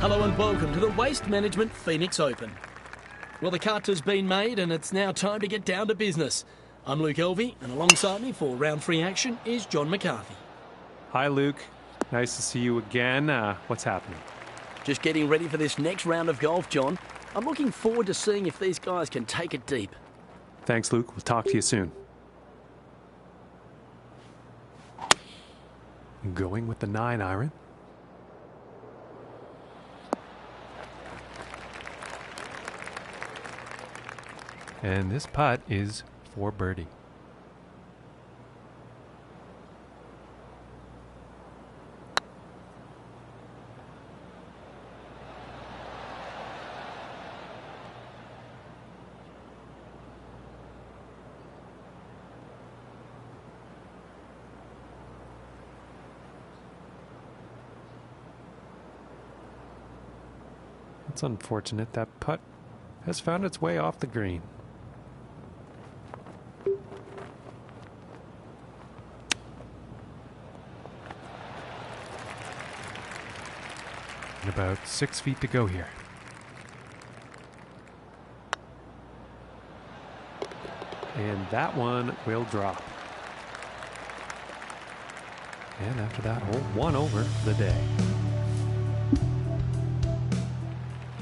Hello and welcome to the Waste Management Phoenix Open. Well, the cut has been made and it's now time to get down to business. I'm Luke Elvey, and alongside me for round 3 action is John McCarthy. Hi Luke, nice to see you again. What's happening? Just getting ready for this next round of golf, John. I'm looking forward to seeing if these guys can take it deep. Thanks Luke, we'll talk to you soon. Going with the 9-iron. And this putt is for birdie. It's unfortunate that putt has found its way off the green. And about 6 feet to go here. And that one will drop. And after that hole, 1 over for the day.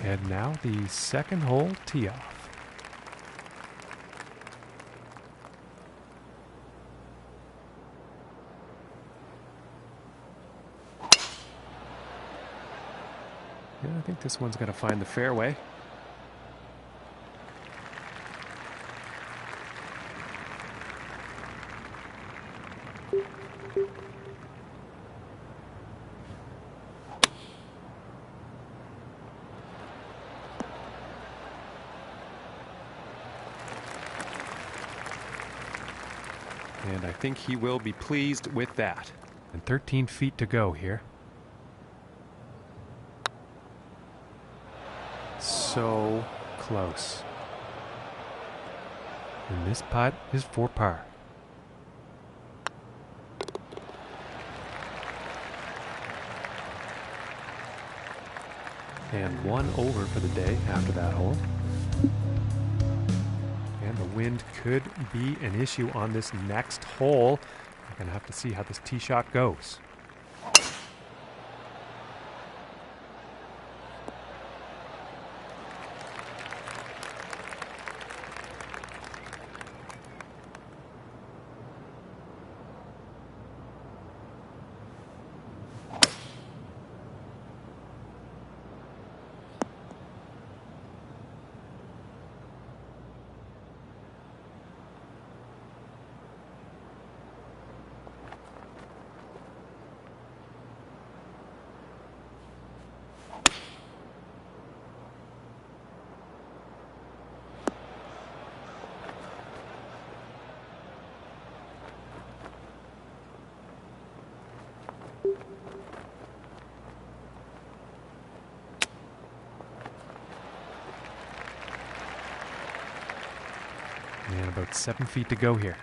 And now the second hole tee off. Yeah, I think this one's going to find the fairway. And I think he will be pleased with that. And 13 feet to go here. So close. And this putt is for par. And 1 over for the day after that hole. And the wind could be an issue on this next hole. We're going to have to see how this tee shot goes. And about 7 feet to go here.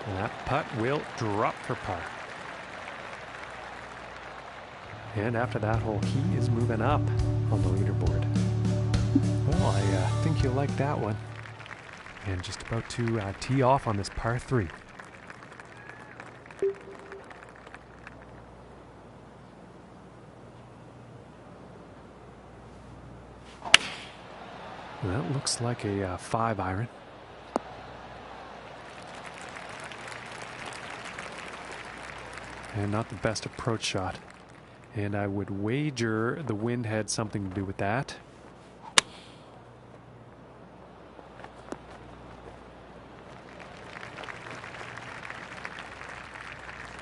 And that putt will drop for par. And after that hole, he is moving up on the leaderboard. Well, I think you'll like that one. And just about to tee off on this par 3. That looks like a 5-iron. And not the best approach shot. And I would wager the wind had something to do with that.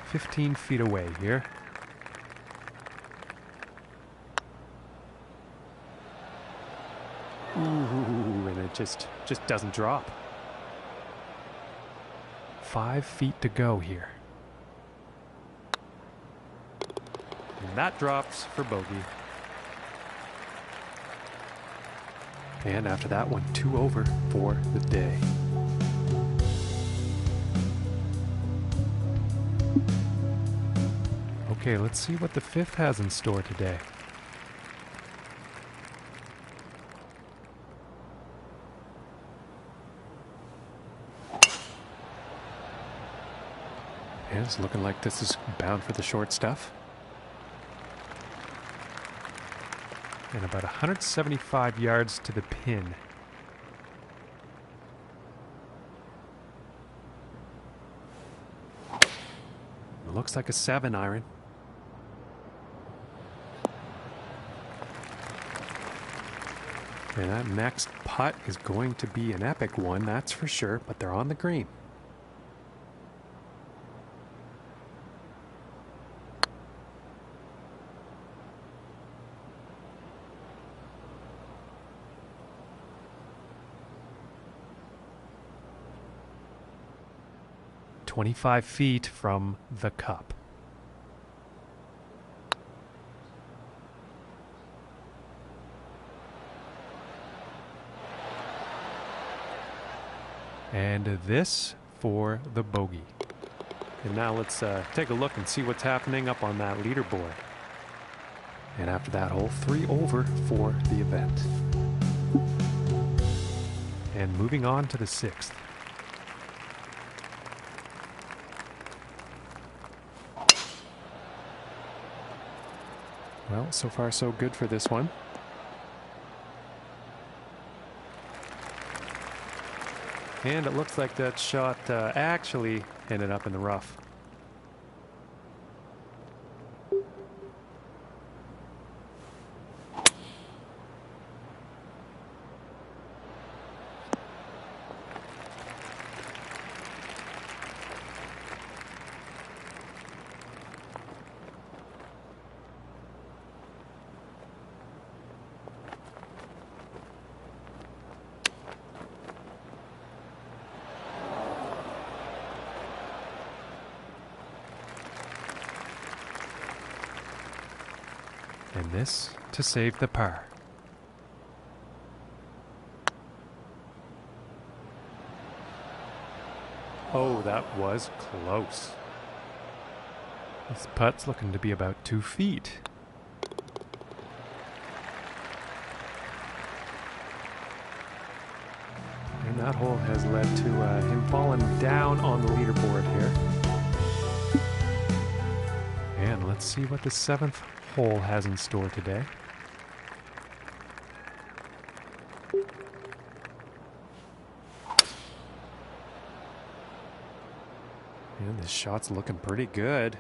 "15 feet away here." Ooh, and it just doesn't drop. 5 feet to go here. And that drops for bogey. And after that one, 2 over for the day. Okay, let's see what the 5th has in store today. And it's looking like this is bound for the short stuff. And about 175 yards to the pin. It looks like a 7 iron. And that next putt is going to be an epic one, that's for sure, but they're on the green. "25 feet from the cup." And this for the bogey. And now let's take a look and see what's happening up on that leaderboard. And after that hole, 3 over for the event. And moving on to the 6th. Well, so far so good for this one. And it looks like that shot actually ended up in the rough. And this to save the par. Oh, that was close. This putt's looking to be about 2 feet. And that hole has led to him falling down on the leaderboard here. And let's see what the 7th hole has in store today. And this shot's looking pretty good.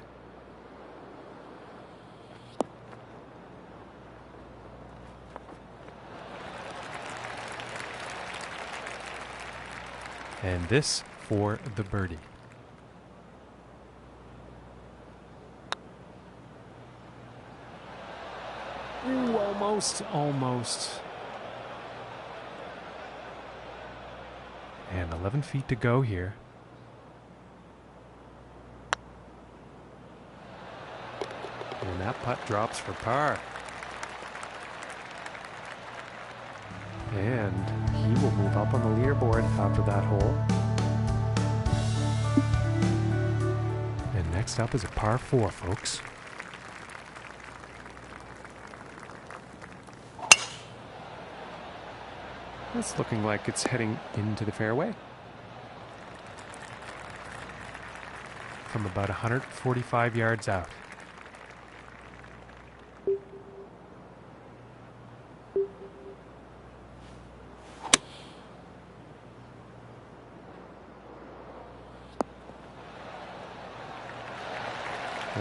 And this for the birdie. Ooh, almost. And 11 feet to go here. And that putt drops for par. And he will move up on the leaderboard after that hole. And next up is a par 4, folks. It's looking like it's heading into the fairway. From about 145 yards out.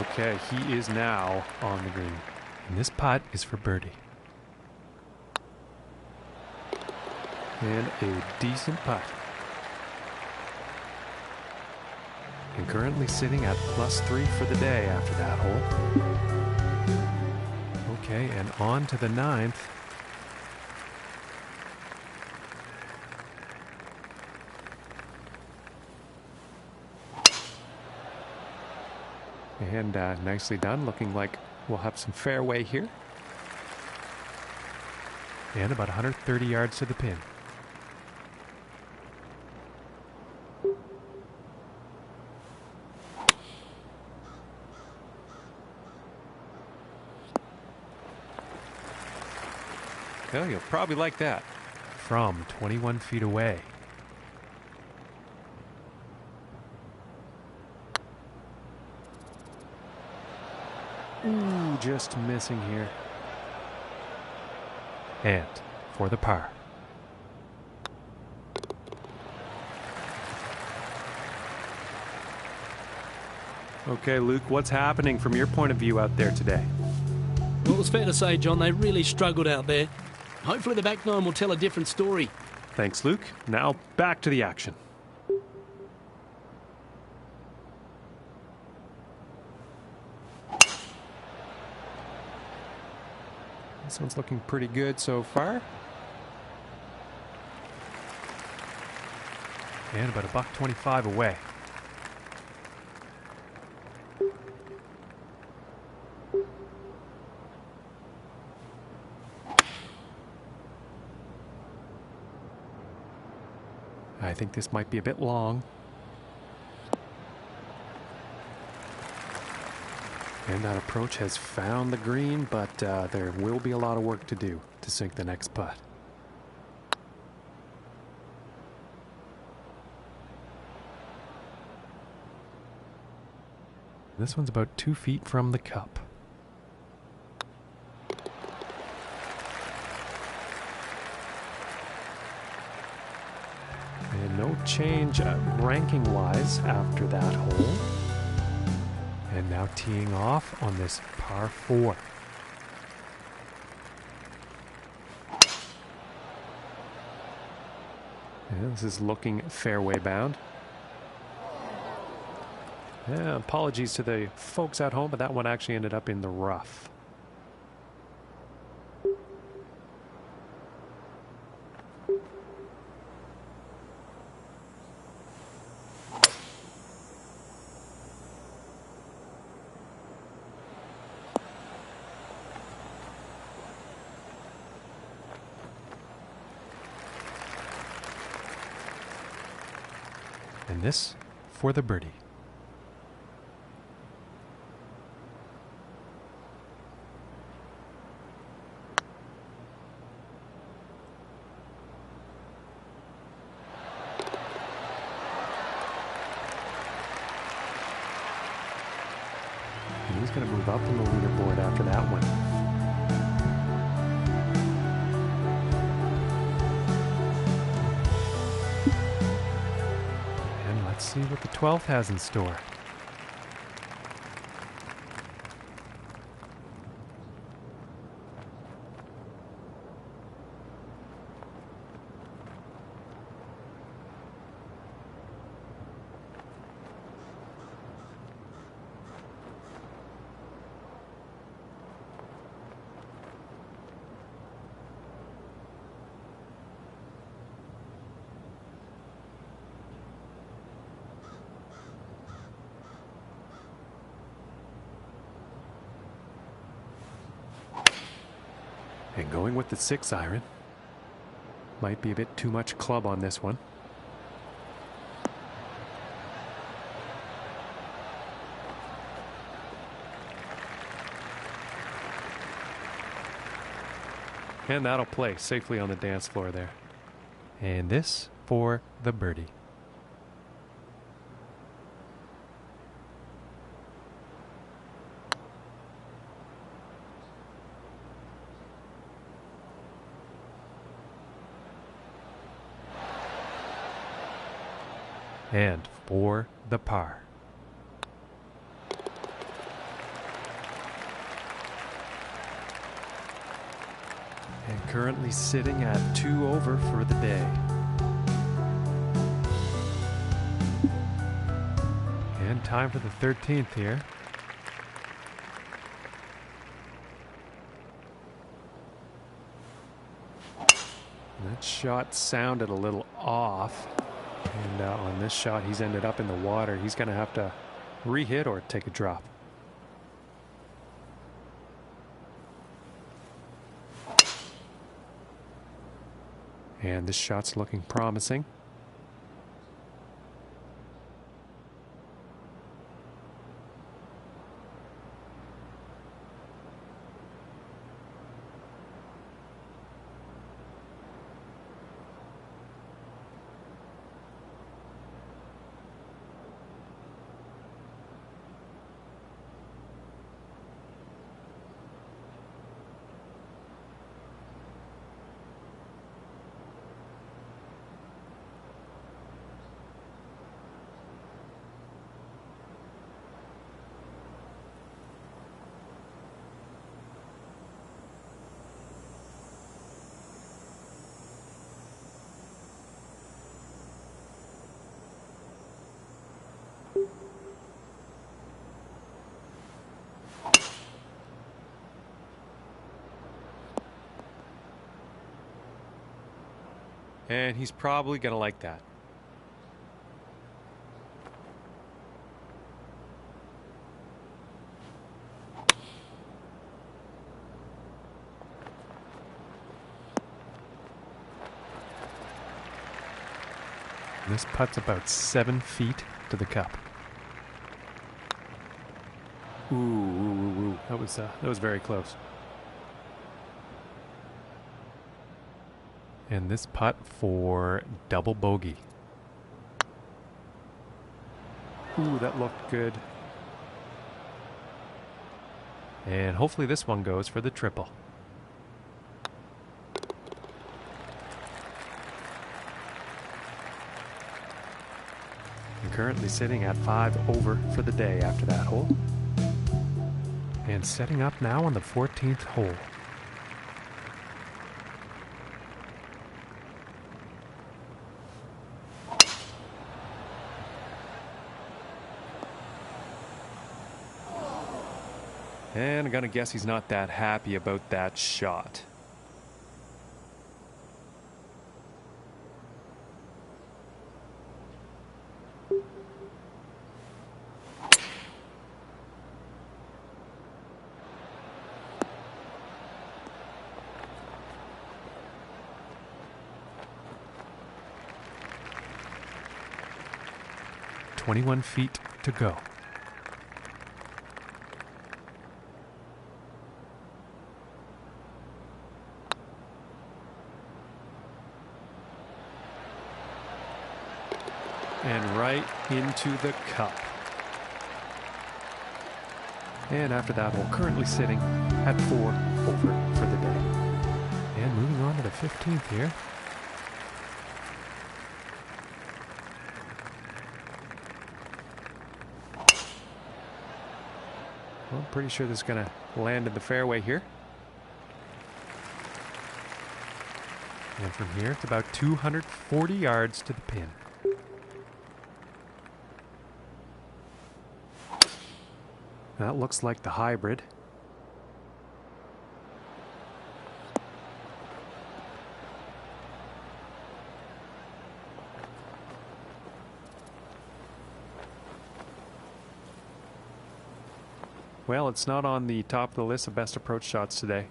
Okay, he is now on the green. And this putt is for birdie. And a decent putt. And currently sitting at +3 for the day after that hole. Okay, and on to the 9th. And nicely done, looking like we'll have some fairway here. And about 130 yards to the pin. Well, you'll probably like that. From 21 feet away. Ooh, just missing here. And for the par. Okay, Luke, what's happening from your point of view out there today? Well, it's fair to say, John, they really struggled out there. Hopefully the back nine will tell a different story. Thanks, Luke. Now back to the action. This one's looking pretty good so far. And about $125 away. I think this might be a bit long. And that approach has found the green, but there will be a lot of work to do to sink the next putt. This one's about 2 feet from the cup. And no change ranking-wise after that hole. And now teeing off on this par 4. And this is looking fairway bound. Yeah, apologies to the folks at home, but that one actually ended up in the rough. And this for the birdie. And he's going to move up on the leaderboard after that one. Let's see what the 12th has in store. And going with the 6 iron. Might be a bit too much club on this one. And that'll play safely on the dance floor there. And this for the birdie. And for the par. And currently sitting at 2 over for the day. And time for the 13th here. That shot sounded a little off. And on this shot, he's ended up in the water. He's going to have to re-hit or take a drop. And this shot's looking promising. And he's probably going to like that. This putt's about 7 feet to the cup. Ooh. That was very close. And this putt for double bogey. Ooh, that looked good. And hopefully this one goes for the triple. I'm currently sitting at 5 over for the day after that hole. And setting up now on the 14th hole. And I'm going to guess he's not that happy about that shot. "21 feet to go." And right into the cup. And after that hole, currently sitting at 4 over for the day. And moving on to the 15th here. Well, I'm pretty sure this is going to land in the fairway here. And from here, it's about 240 yards to the pin. That looks like the hybrid. Well, it's not on the top of the list of best approach shots today.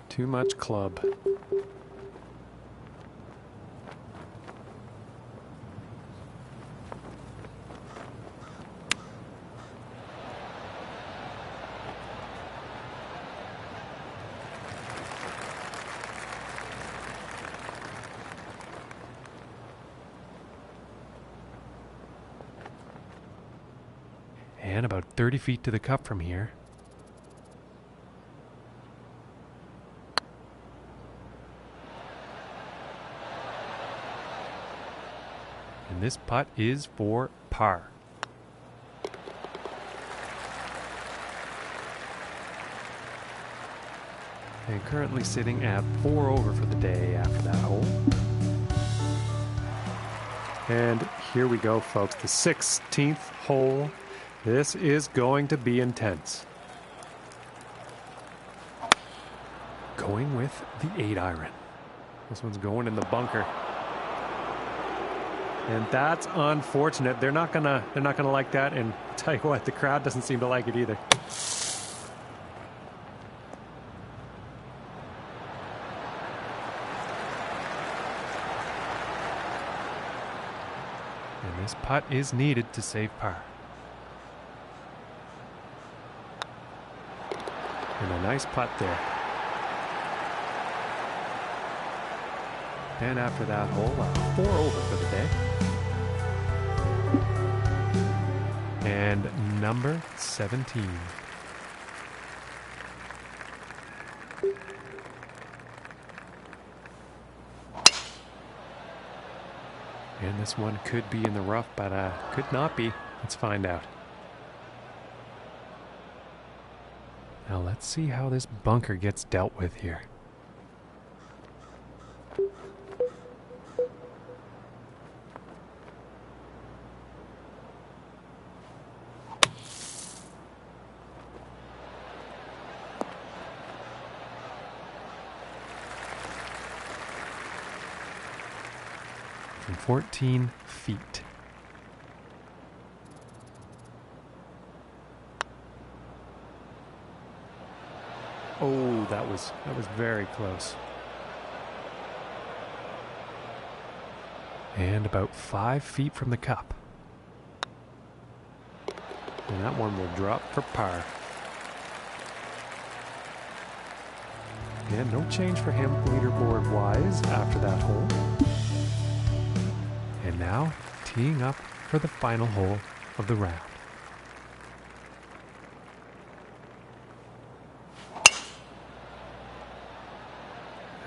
Too much club. And about 30 feet to the cup from here. And this putt is for par. And currently sitting at 4 over for the day after that hole. And here we go, folks. The 16th hole. This is going to be intense. Going with the 8-iron. This one's going in the bunker. And that's unfortunate. They're not gonna like that. And I'll tell you what, the crowd doesn't seem to like it either. And this putt is needed to save par. And a nice putt there. And after that hole, 4 over for the day. And number 17. And this one could be in the rough, but could not be. Let's find out. Now let's see how this bunker gets dealt with here. From 14 feet. Oh, that was very close. And about 5 feet from the cup. And that one will drop for par. And no change for him leaderboard-wise after that hole. And now, teeing up for the final hole of the round.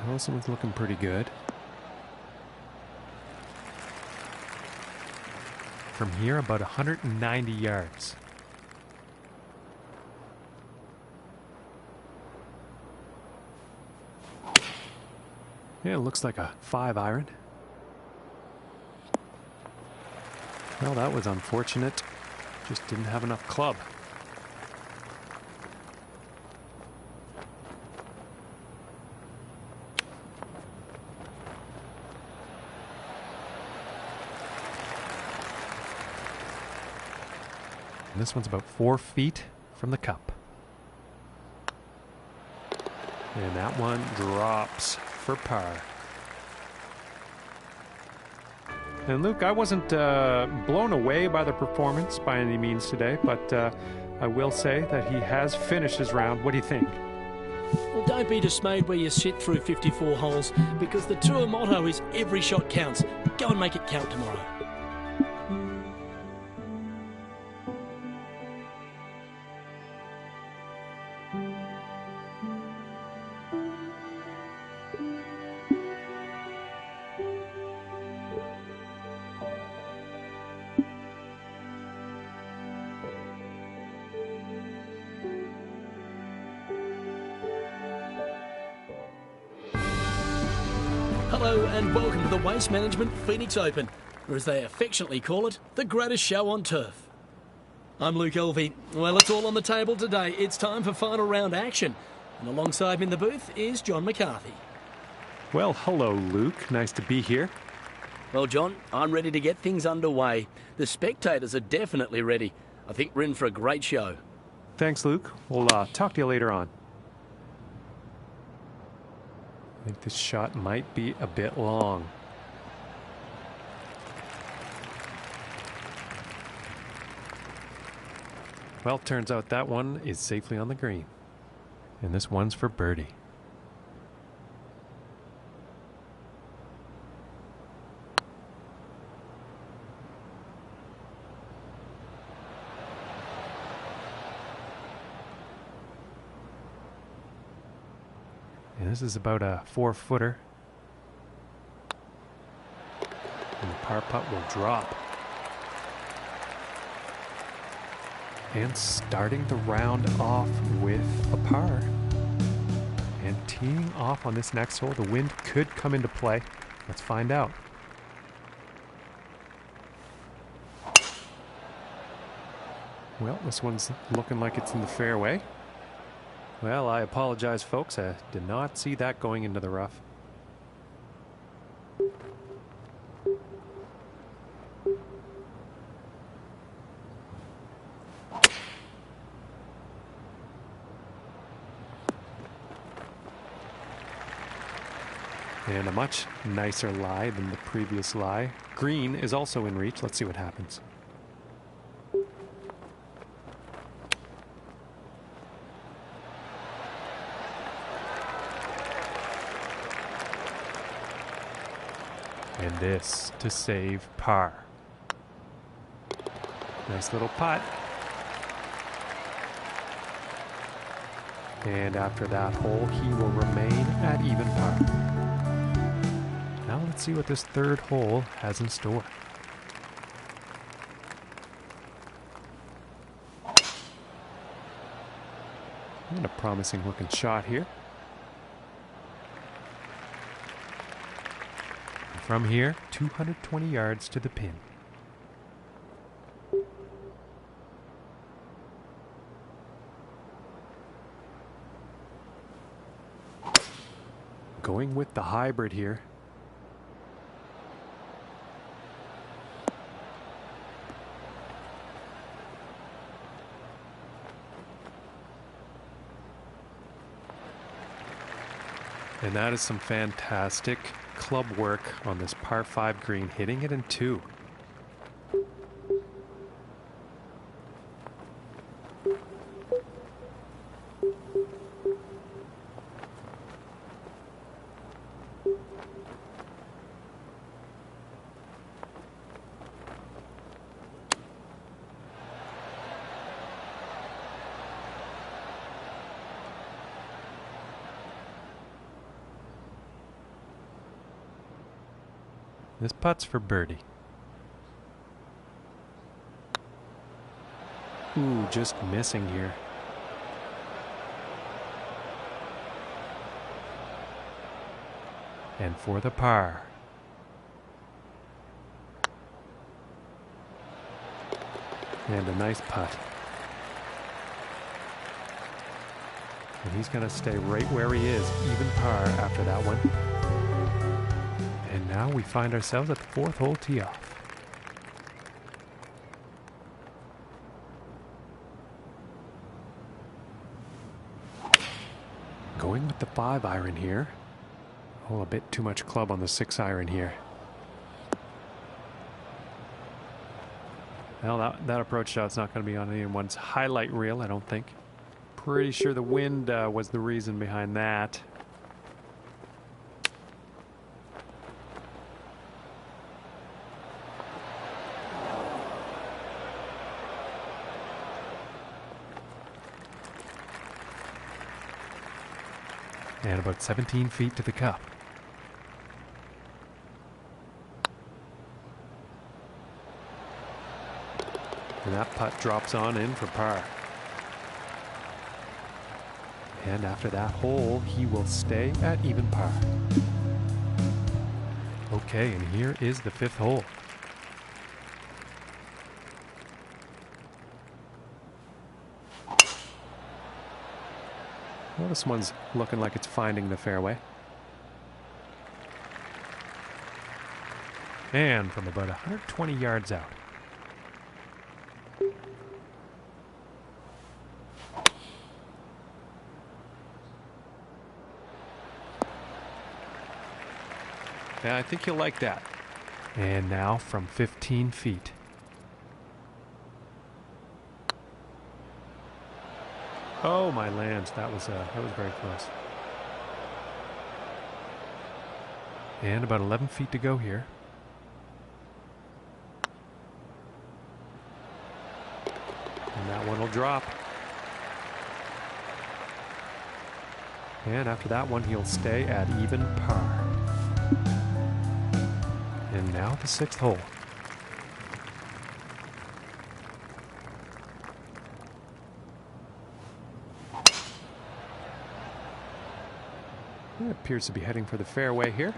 Now, this one's looking pretty good. From here, about 190 yards. Yeah, it looks like a 5-iron. Well, that was unfortunate. Just didn't have enough club. And this one's about 4 feet from the cup. And that one drops for par. And Luke, I wasn't blown away by the performance by any means today, but I will say that he has finished his round. What do you think? Well, don't be dismayed where you sit through 54 holes, because the tour motto is every shot counts. Go and make it count tomorrow. Hello and welcome to the Waste Management Phoenix Open, or as they affectionately call it, the greatest show on turf. I'm Luke Elvey. Well, it's all on the table today. It's time for final round action. And alongside me in the booth is John McCarthy. Well, hello, Luke. Nice to be here. Well, John, I'm ready to get things underway. The spectators are definitely ready. I think we're in for a great show. Thanks, Luke. We'll talk to you later on. I think this shot might be a bit long. Well, turns out that one is safely on the green. And this one's for birdie. And this is about a 4-footer. And the par putt will drop. And starting the round off with a par. And teeing off on this next hole, the wind could come into play. Let's find out. Well, this one's looking like it's in the fairway. Well, I apologize, folks. I did not see that going into the rough. And a much nicer lie than the previous lie. Green is also in reach. Let's see what happens. And this to save par. Nice little putt. And after that hole, he will remain at even par. Now let's see what this third hole has in store. And a promising looking shot here. From here, 220 yards to the pin. Going with the hybrid here. And that is some fantastic club work on this par 5 green, hitting it in 2. This putt's for birdie. Ooh, just missing here. And for the par. And a nice putt. And he's going to stay right where he is, even par after that one. And now we find ourselves at the 4th hole tee off. Going with the 5 iron here. Oh, a bit too much club on the 6 iron here. Well, that approach shot's not going to be on anyone's highlight reel, I don't think. Pretty sure the wind was the reason behind that. And about 17 feet to the cup. And that putt drops on in for par. And after that hole, he will stay at even par. Okay, and here is the 5th hole. Well, this one's looking like it's finding the fairway. And from about 120 yards out. Yeah, I think you'll like that. And now from 15 feet. Oh, my lands. That was very close. And about 11 feet to go here. And that one will drop. And after that one, he'll stay at even par. And now the 6th hole. It appears to be heading for the fairway here.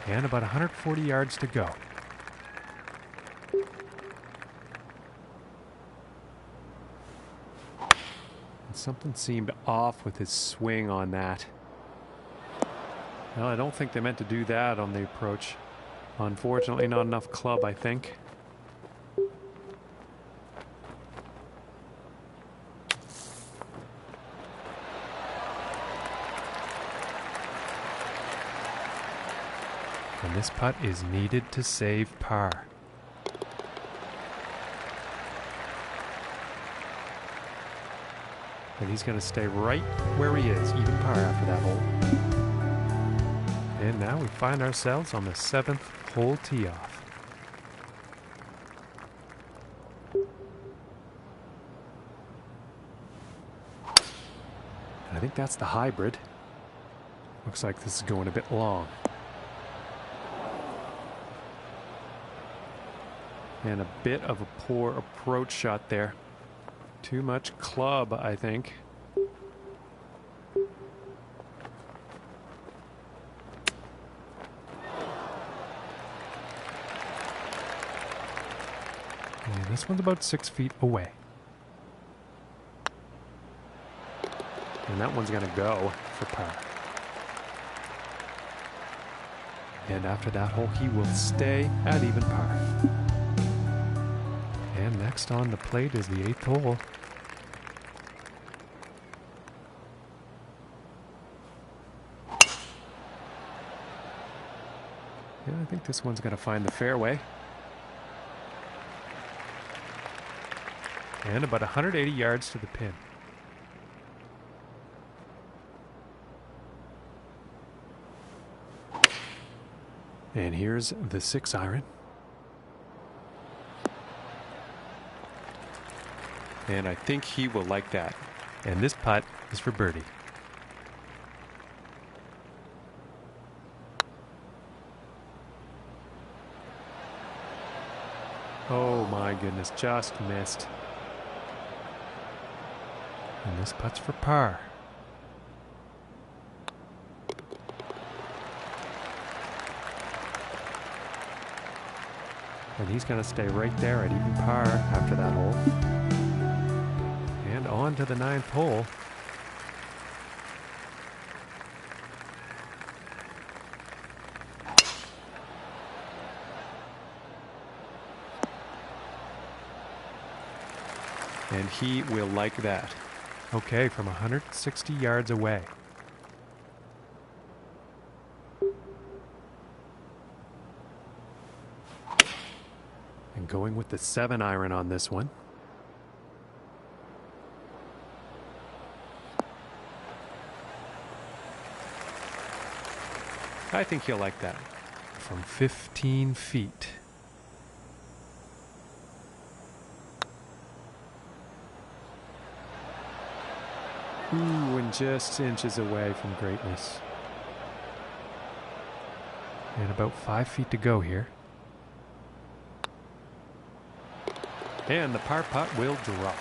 And about 140 yards to go. And something seemed off with his swing on that. Well, I don't think they meant to do that on the approach. Unfortunately, not enough club, I think. And this putt is needed to save par. And he's going to stay right where he is, even par after that hole. And now we find ourselves on the 7th hole tee off. And I think that's the hybrid. Looks like this is going a bit long. And a bit of a poor approach shot there. Too much club, I think. And this one's about 6 feet away. And that one's gonna go for par. And after that hole, he will stay at even par. And next on the plate is the 8th hole. Yeah, I think this one's gonna find the fairway. And about 180 yards to the pin. And here's the 6-iron. And I think he will like that. And this putt is for birdie. Oh my goodness, just missed. And this putt's for par. And he's going to stay right there at even par after that hole. And on to the 9th hole. And he will like that. Okay, from 160 yards away. And going with the 7-iron on this one. I think he'll like that. From 15 feet. Ooh, and just inches away from greatness. And about 5 feet to go here. And the par putt will drop.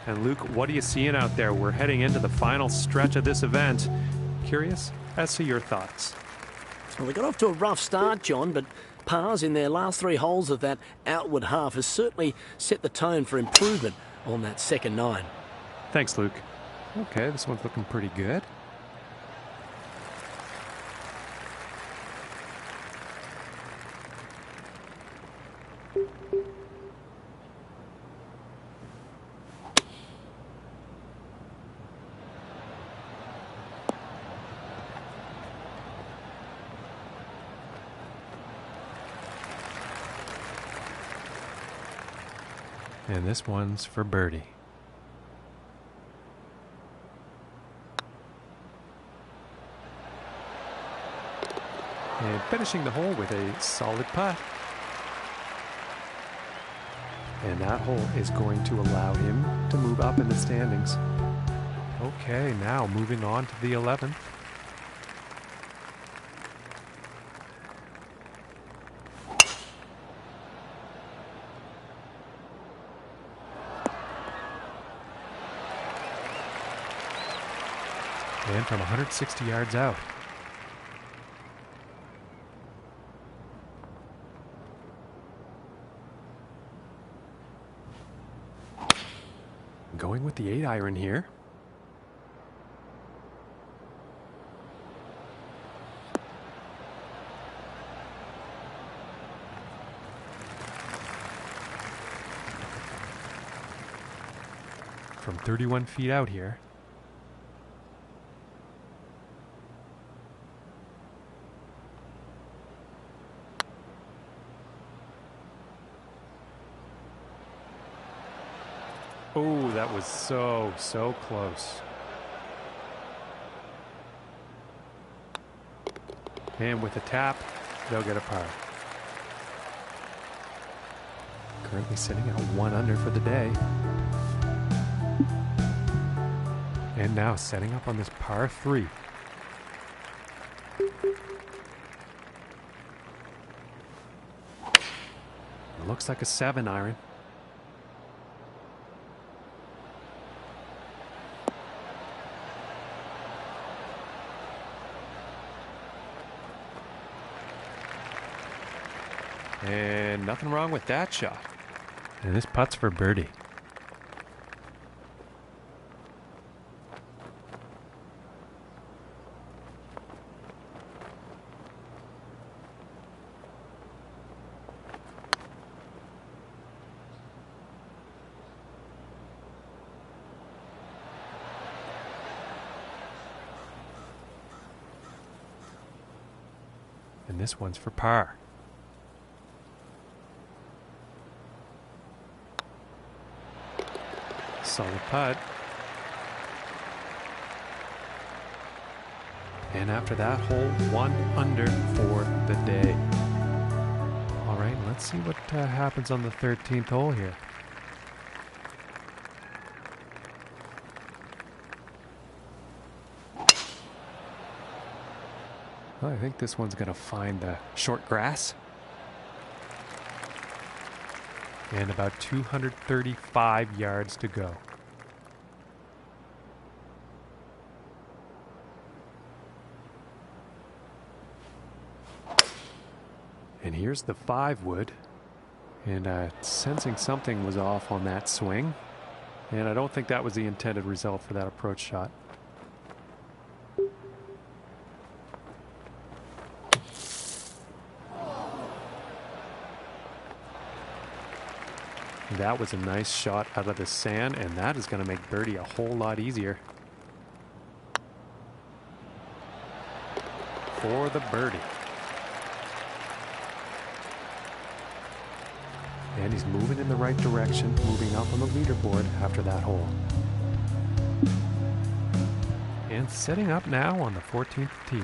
And Luke, what are you seeing out there? We're heading into the final stretch of this event. Curious as to your thoughts. Well, they got off to a rough start, John, but pars in their last 3 holes of that outward half has certainly set the tone for improvement on that second 9. Thanks, Luke. Okay, this one's looking pretty good. And this one's for birdie. And finishing the hole with a solid putt. And that hole is going to allow him to move up in the standings. Okay, now moving on to the 11th. And from 160 yards out. Going with the 8-iron here. From 31 feet out here. Oh, that was so close. And with a tap, they'll get a par. Currently sitting at 1 under for the day. And now setting up on this par 3. It looks like a 7-iron. And nothing wrong with that shot. And this putt's for birdie. And this one's for par. Solid putt. And after that hole, 1 under for the day. All right, let's see what happens on the 13th hole here. Well, I think this one's going to find the short grass. And about 235 yards to go. And here's the 5-wood. And sensing something was off on that swing. And I don't think that was the intended result for that approach shot. That was a nice shot out of the sand, and that is going to make birdie a whole lot easier. For the birdie. And he's moving in the right direction, moving up on the leaderboard after that hole. And setting up now on the 14th tee.